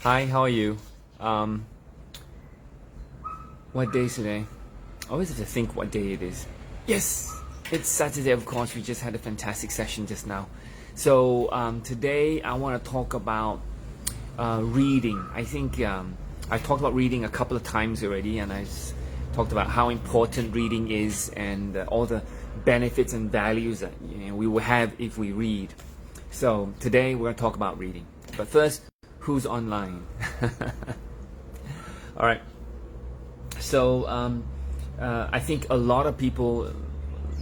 Hi, how are you? Um, what day is today? I always have to think what day it is. Yes, it's Saturday, of course. We just had a fantastic session just now. So today I want to talk about reading. I think I talked about reading a couple of times already, and talked about how important reading is and all the benefits and values that we will have if we read. So today we're going to talk about reading. But first, who's online? All right. So I think a lot of people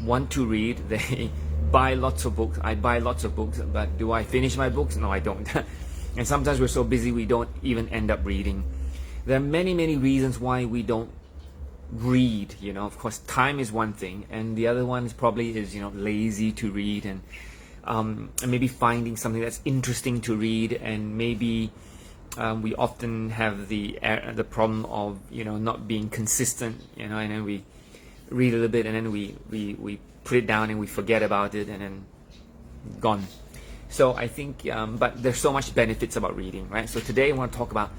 want to read. They buy lots of books. I buy lots of books, but do I finish my books? No, I don't. And sometimes we're so busy we don't even end up reading. There are many reasons why we don't read. Of course, time is one thing, and the other one is probably lazy to read, and maybe finding something that's interesting to read, and maybe we often have the problem of not being consistent, and then we read a little bit and then we put it down and we forget about it and then gone. So I think but there's so much benefits about reading, right? So today I want to talk about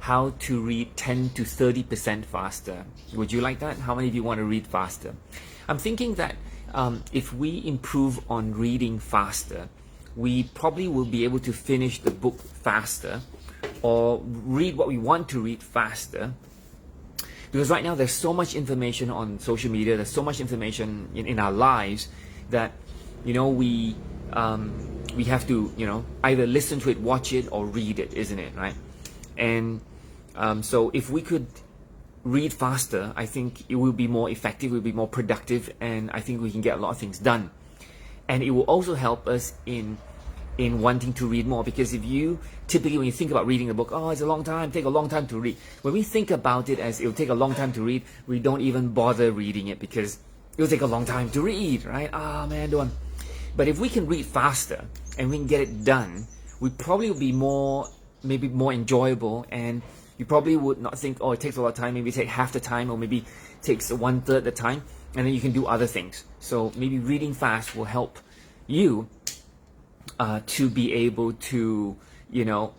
how to read 10 to 30% faster. Would you like that? How many of you want to read faster? I'm thinking that if we improve on reading faster, we probably will be able to finish the book faster, or read what we want to read faster. Because right now there's so much information on social media, there's so much information in our lives that we have to either listen to it, watch it, or read it, isn't it, right? And so if we could read faster, I think it will be more effective, it will be more productive, and I think we can get a lot of things done. And it will also help us in wanting to read more, because if you typically, when you think about reading a book, oh, it's a long time, take a long time to read. When we think about it as it'll take a long time to read, we don't even bother reading it because it'll take a long time to read, right? Man, don't. But if we can read faster and we can get it done, we probably will be maybe more enjoyable, and you probably would not think, oh, it takes a lot of time, maybe take half the time, or maybe takes 1/3 the time, and then you can do other things. So maybe reading fast will help you to be able to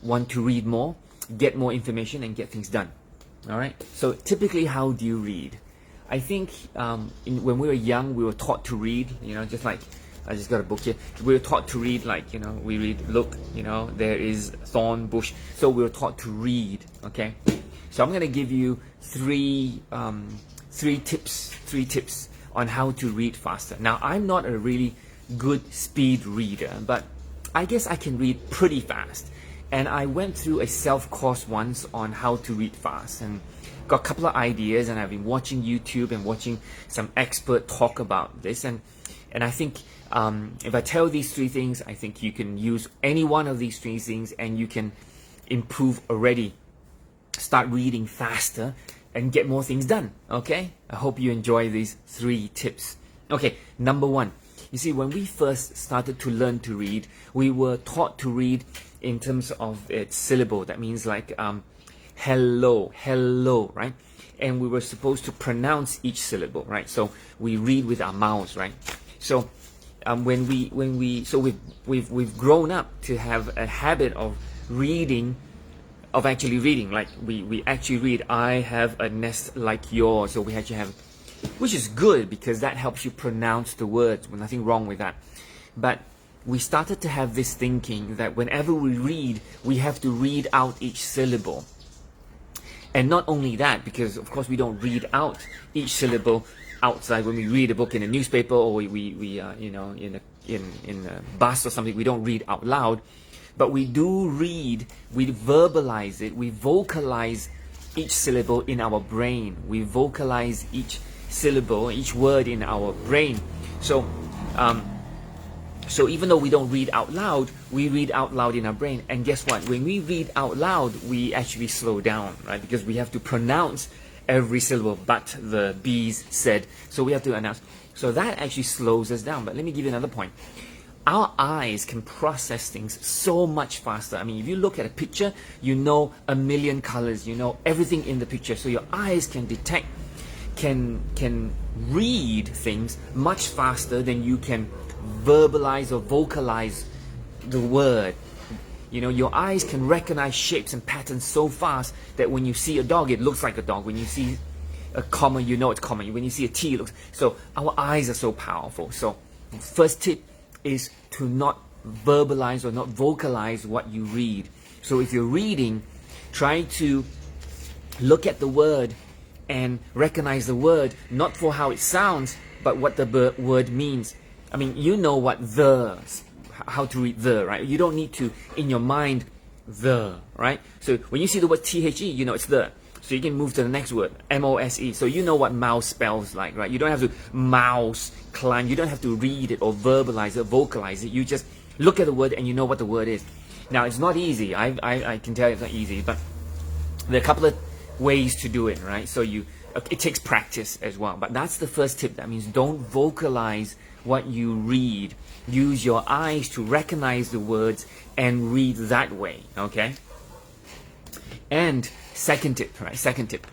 want to read more, get more information, and get things done. All right. So typically, how do you read? I think when we were young, we were taught to read. Just like I just got a book here. We were taught to read, like we read. Look, there is thorn bush. So we were taught to read. Okay. So I'm going to give you three tips on how to read faster. Now, I'm not a really good speed reader, but I guess I can read pretty fast. And I went through a self-course once on how to read fast, and got a couple of ideas, and I've been watching YouTube and watching some expert talk about this, and I think if I tell these three things, I think you can use any one of these three things and you can improve already, start reading faster and get more things done. Okay, I hope you enjoy these three tips. Okay, number one. You see, when we first started to learn to read, we were taught to read in terms of its syllable. That means like hello, right? And we were supposed to pronounce each syllable, right? So we read with our mouths, right? So we've grown up to have a habit of reading, of actually reading. Like we actually read, I have a nest like yours. So we actually have, which is good because that helps you pronounce the words. Well, nothing wrong with that. But we started to have this thinking that whenever we read, we have to read out each syllable. And not only that, because of course we don't read out each syllable outside when we read a book in a newspaper, or we in a bus or something, we don't read out loud. But we do read, we verbalize it, we vocalize each syllable in our brain. We vocalize each syllable, each word in our brain. So even though we don't read out loud, we read out loud in our brain. And guess what? When we read out loud, we actually slow down, right? Because we have to pronounce every syllable, but the bees said. So we have to announce. So that actually slows us down. But let me give you another point. Our eyes can process things so much faster. I mean, if you look at a picture, you know a million colors, you know everything in the picture. So your eyes can detect, can read things much faster than you can verbalize or vocalize the word. You know, your eyes can recognize shapes and patterns so fast that when you see a dog, it looks like a dog. When you see a comma, you know it's comma. When you see a T, it looks. So our eyes are so powerful. So first tip is to not verbalize or not vocalize what you read. So if you're reading, try to look at the word and recognize the word, not for how it sounds, but what the word means. I mean, you know what how to read the, right? You don't need to, in your mind, the, right? So when you see the word THE, you know it's the. So you can move to the next word, MOSE. So you know what mouse spells like, right? You don't have to mouse, climb. You don't have to read it or verbalize it, vocalize it. You just look at the word and you know what the word is. Now, it's not easy. I can tell you it's not easy, but there are a couple of ways to do it, right? So it takes practice as well. But that's the first tip. That means don't vocalize what you read. Use your eyes to recognize the words and read that way, okay? And second tip, right? Second tip.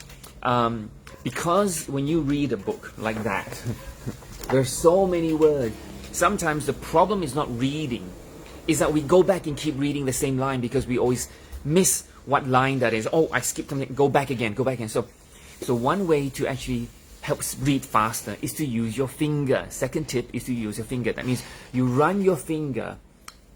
Because when you read a book like that, there's so many words. Sometimes the problem is not reading, is that we go back and keep reading the same line because we always miss what line that is. Oh, I skipped something. Go back again. Go back again. So one way to actually help read faster is to use your finger. Second tip is to use your finger. That means you run your finger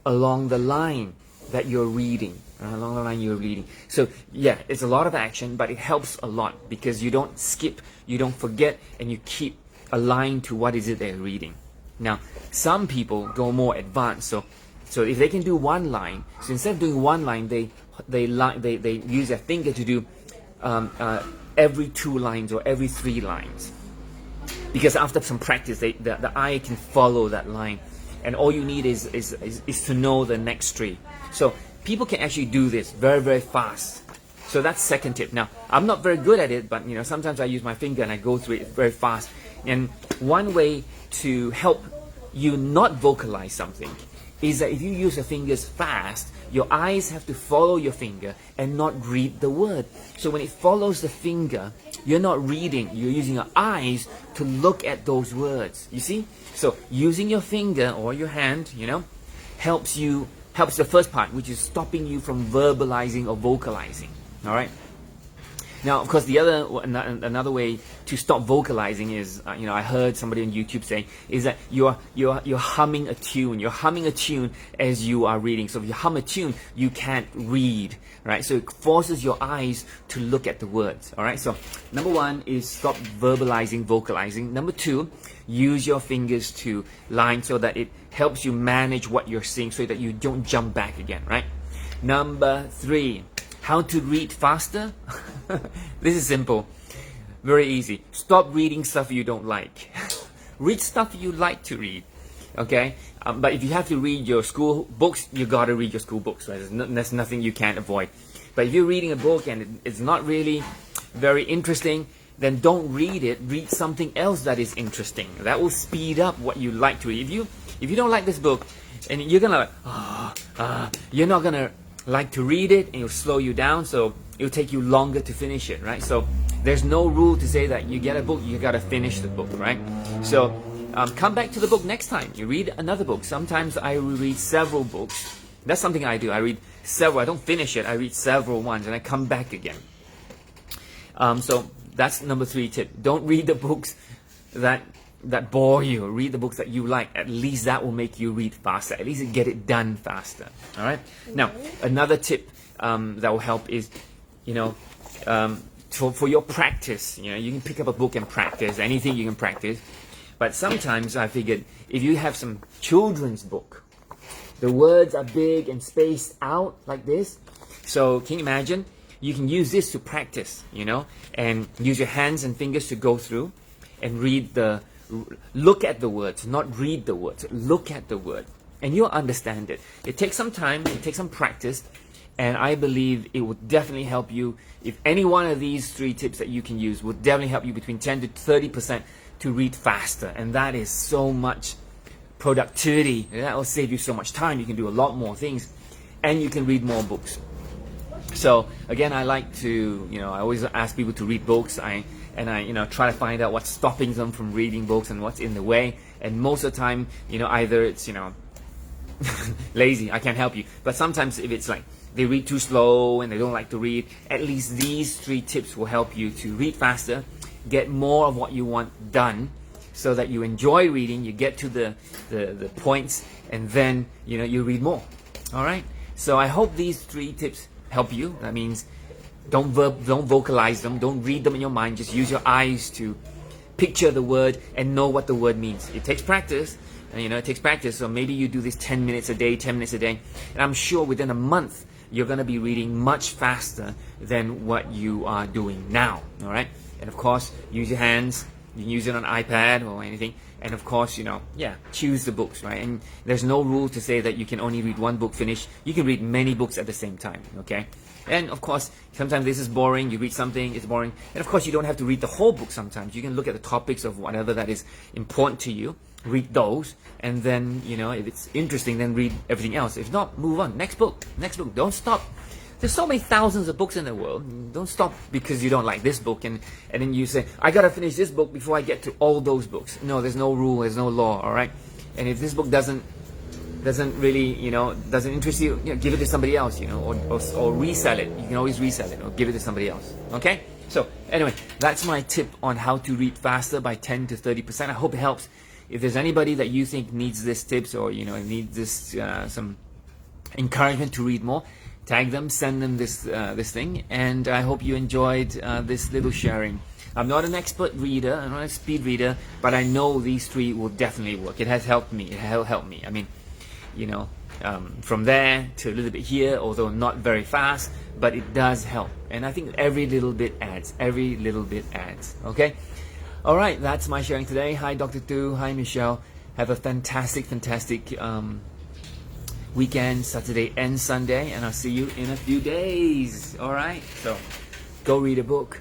along the line that you're reading. Along the line you're reading. So yeah, it's a lot of action, but it helps a lot because you don't skip, you don't forget, and you keep aligned to what is it they're reading. Now, some people go more advanced. So if they can do one line, so instead of doing one line, they use their finger to do every 2 lines or every 3 lines. Because after some practice, the eye can follow that line, and all you need is to know the next 3. So people can actually do this very, very fast. So that's second tip. Now, I'm not very good at it, but you know, sometimes I use my finger and I go through it very fast. And one way to help you not vocalize something is that if you use your fingers fast, your eyes have to follow your finger and not read the word. So when it follows the finger, you're not reading, you're using your eyes to look at those words. You see? So using your finger or your hand, you know, helps the first part, which is stopping you from verbalizing or vocalizing. All right? Now, of course, another way to stop vocalizing is, you know, I heard somebody on YouTube say, is that you're humming a tune. You're humming a tune as you are reading. So if you hum a tune, you can't read, right? So it forces your eyes to look at the words, all right? So number 1 is stop verbalizing, vocalizing. Number 2, use your fingers to line so that it helps you manage what you're seeing so that you don't jump back again, right? Number 3, how to read faster? This is simple, very easy. Stop reading stuff you don't like. Read stuff you like to read, okay? But if you have to read your school books, you gotta read your school books, right? There's nothing you can't avoid. But if you're reading a book and it's not really very interesting, then don't read it. Read something else that is interesting. That will speed up what you like to read. If you don't like this book, and you're gonna you're not gonna like to read it, and it'll slow you down, so it'll take you longer to finish it, right? So there's no rule to say that you get a book, you gotta finish the book, right? So come back to the book next time. You read another book. Sometimes I read several books. That's something I do. I read several. I don't finish it. I read several ones, and I come back again. So that's number 3 tip. Don't read the books that bore you. Read the books that you like. At least that will make you read faster. At least get it done faster. All right. Now, another tip that will help is, you know, for your practice. You know, you can pick up a book and practice. Anything you can practice. But sometimes I figured if you have some children's book, the words are big and spaced out like this. So can you imagine? You can use this to practice, you know, and use your hands and fingers to go through and look at the words, not read the words. Look at the word, and you'll understand it. It takes some time, it takes some practice, and I believe it would definitely help you. If any one of these 3 tips that you can use would definitely help you between 10 to 30% to read faster, and that is so much productivity. That will save you so much time. You can do a lot more things, and you can read more books. So again, I like to, you know, I always ask people to read books. I you know, try to find out what's stopping them from reading books and what's in the way. And most of the time, you know, either it's, you know, lazy, I can't help you. But sometimes if it's like they read too slow and they don't like to read, at least these 3 tips will help you to read faster, get more of what you want done, so that you enjoy reading, you get to the points, and then you read more. All right. So I hope these 3 tips help you. That means don't vocalize them, don't read them in your mind. Just use your eyes to picture the word and know what the word means. It takes practice. It takes practice. So maybe you do this 10 minutes a day, 10 minutes a day, and I'm sure within a month you're going to be reading much faster than what you are doing now. All right. And of course, use your hands. You can use it on iPad or anything. And of course, choose the books, right? And there's no rule to say that you can only read one book finish. You can read many books at the same time, okay? And of course, sometimes this is boring. You read something, it's boring. And of course, you don't have to read the whole book sometimes. You can look at the topics of whatever that is important to you, read those, and then, if it's interesting, then read everything else. If not, move on. Next book. Don't stop. There's so many thousands of books in the world. Don't stop because you don't like this book and then you say, I gotta finish this book before I get to all those books. No, there's no rule, there's no law, all right? And if this book doesn't really, doesn't interest you, give it to somebody else, or resell it. You can always resell it or give it to somebody else, okay? So anyway, that's my tip on how to read faster by 10 to 30%. I hope it helps. If there's anybody that you think needs this tips or, needs this, some encouragement to read more, tag them, send them this thing, and I hope you enjoyed this little sharing. I'm not an expert reader, I'm not a speed reader, but I know these 3 will definitely work. It has helped me. I mean, from there to a little bit here, although not very fast, but it does help. And I think every little bit adds. Okay? All right, that's my sharing today. Hi, Dr. Tu. Hi, Michelle. Have a fantastic weekend, Saturday and Sunday, and I'll see you in a few days. All right, so go read a book.